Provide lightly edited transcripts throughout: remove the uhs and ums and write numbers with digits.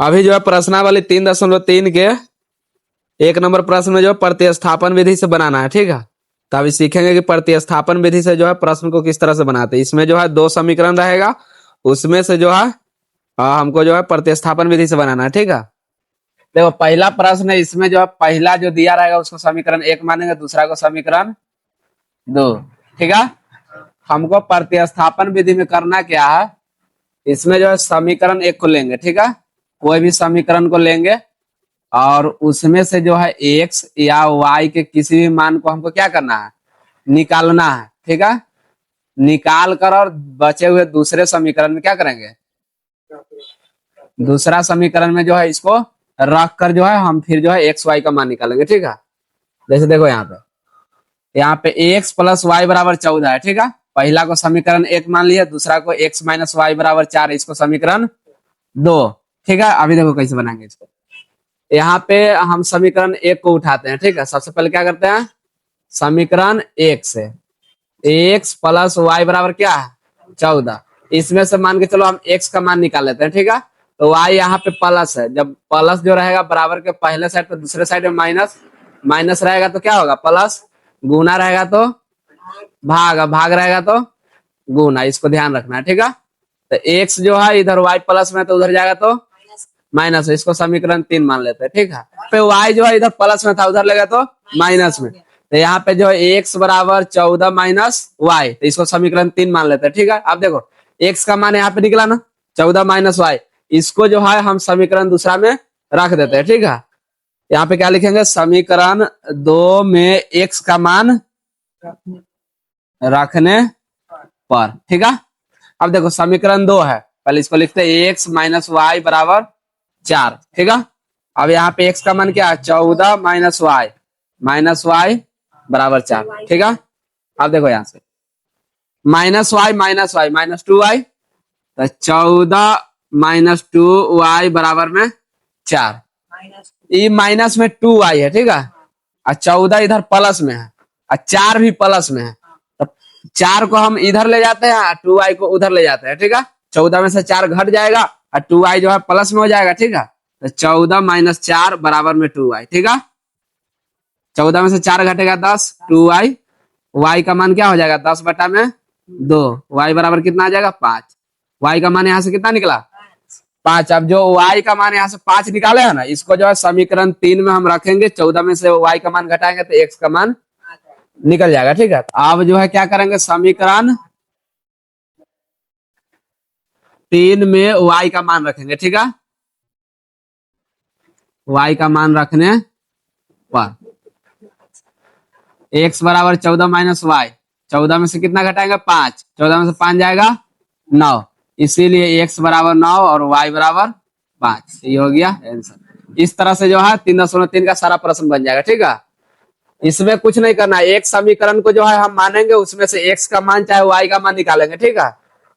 अभी जो है प्रश्नावली 3.3 के 1 नंबर प्रश्न में जो है प्रतिस्थापन विधि से बनाना है, ठीक है। तो अभी सीखेंगे कि प्रतिस्थापन विधि से जो है प्रश्न को किस तरह से बनाते हैं। इसमें जो है 2 समीकरण रहेगा, उसमें से जो है हमको जो है प्रतिस्थापन विधि से बनाना है, ठीक है। देखो पहला प्रश्न है, इसमें जो है पहला जो दिया रहेगा उसको समीकरण 1 मानेंगे, दूसरा को समीकरण 2, ठीक है। हमको प्रतिस्थापन विधि में करना क्या है, इसमें जो है समीकरण 1 को लेंगे, ठीक है। कोई भी समीकरण को लेंगे और उसमें से जो है एक्स या वाई के किसी भी मान को हमको क्या करना है, निकालना है, ठीक है। निकाल कर और बचे हुए दूसरे समीकरण में क्या करेंगे, दूसरा समीकरण में जो है इसको रख कर जो है हम फिर जो है एक्स वाई का मान निकालेंगे, ठीक है। जैसे देखो यहाँ पे एक्स प्लस वाई बराबर 14 है, ठीक है। पहला को समीकरण 1 मान लिया, दूसरा को एक्स माइनस वाई बराबर 4, इसको समीकरण 2, ठीक है। अभी देखो कैसे बनाएंगे इसको। यहाँ पे हम समीकरण 1 को उठाते हैं, ठीक है। सबसे पहले क्या करते हैं, समीकरण 1 से एक्स प्लस वाई बराबर क्या है 14, इसमें से मान के चलो हम एक्स का मान निकाल लेते हैं, ठीक है। तो वाई यहाँ पे प्लस है, जब प्लस जो रहेगा बराबर के पहले साइड पे दूसरे साइड में माइनस, माइनस रहेगा तो क्या होगा प्लस, गुना रहेगा तो भाग, भाग रहेगा तो गुना, इसको ध्यान रखना है, ठीक है। तो एक्स जो है इधर वाई प्लस में तो उधर जाएगा तो माइनस, इसको समीकरण 3 मान लेते हैं, ठीक है। पे वाई जो है इधर प्लस में था उधर लेगा तो माइनस में, तो यहाँ पे जो है एक्स बराबर 14 माइनस वाई, तो इसको समीकरण 3 मान लेते हैं, ठीक है। अब देखो एक्स का मान यहाँ पे निकला ना 14 माइनस वाई, इसको जो है हम समीकरण दूसरा में रख देते हैं, ठीक है। यहाँ पे क्या लिखेंगे, समीकरण 2 में एक्स का मान रखने पर, ठीक है। अब देखो समीकरण 2 है, पहले इसको लिखते हैं एक्स माइनस वाई बराबर 4, ठीक है। अब यहाँ पे एक्स का मान क्या है 14 माइनस वाई बराबर 4, ठीक है। अब देखो यहाँ से माइनस वाई माइनस 2 वाई, तो 14 माइनस 2 वाई बराबर में 4, ये माइनस में 2 वाई है, ठीक है। और 14 इधर प्लस में है और 4 भी प्लस में है, तो 4 को हम इधर ले जाते हैं और 2 वाई को उधर ले जाते हैं, ठीक है। 14 में से 4 घट जाएगा और 2 वाई जो है प्लस में हो जाएगा, ठीक है। तो 14 माइनस 4 बराबर में 2 वाई, ठीक है। 14 में से 4 घटेगा 10, 2 वाई, वाई का मान क्या हो जाएगा 10 बटा में 2, वाई बराबर कितना आ जाएगा 5, वाई का मान यहाँ से कितना निकला 5। अब जो वाई का मान यहाँ से 5 निकाले है ना, इसको जो है समीकरण 3 में हम रखेंगे, 14 में से वाई का मान घटाएंगे तो एक्स का मान निकल जाएगा, ठीक है। अब जो है क्या करेंगे, समीकरण 3 में वाई का मान रखेंगे, ठीक है। वाई का मान रखने पर एक्स बराबर 14 माइनस वाई, 14 में से कितना घटाएंगे 5, 14 में से 5 जाएगा 9, इसीलिए एक्स बराबर 9 और वाई बराबर 5, ये हो गया आंसर। इस तरह से जो है 3.3 का सारा प्रश्न बन जाएगा, ठीक है। इसमें कुछ नहीं करना है, एक समीकरण को जो है हम मानेंगे, उसमें से एक्स का मान चाहे वाई का मान निकालेंगे, ठीक है।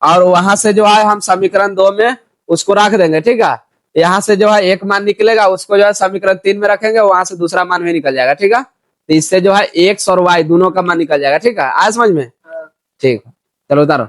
और वहां से जो है हम समीकरण 2 में उसको रख देंगे, ठीक है। यहाँ से जो है एक मान निकलेगा, उसको जो है समीकरण 3 में रखेंगे, वहां से दूसरा मान भी निकल जाएगा, ठीक है। तो इससे जो है एक्स और वाई दोनों का मान निकल जाएगा, ठीक है। आया समझ में, ठीक है। चलो उतारो।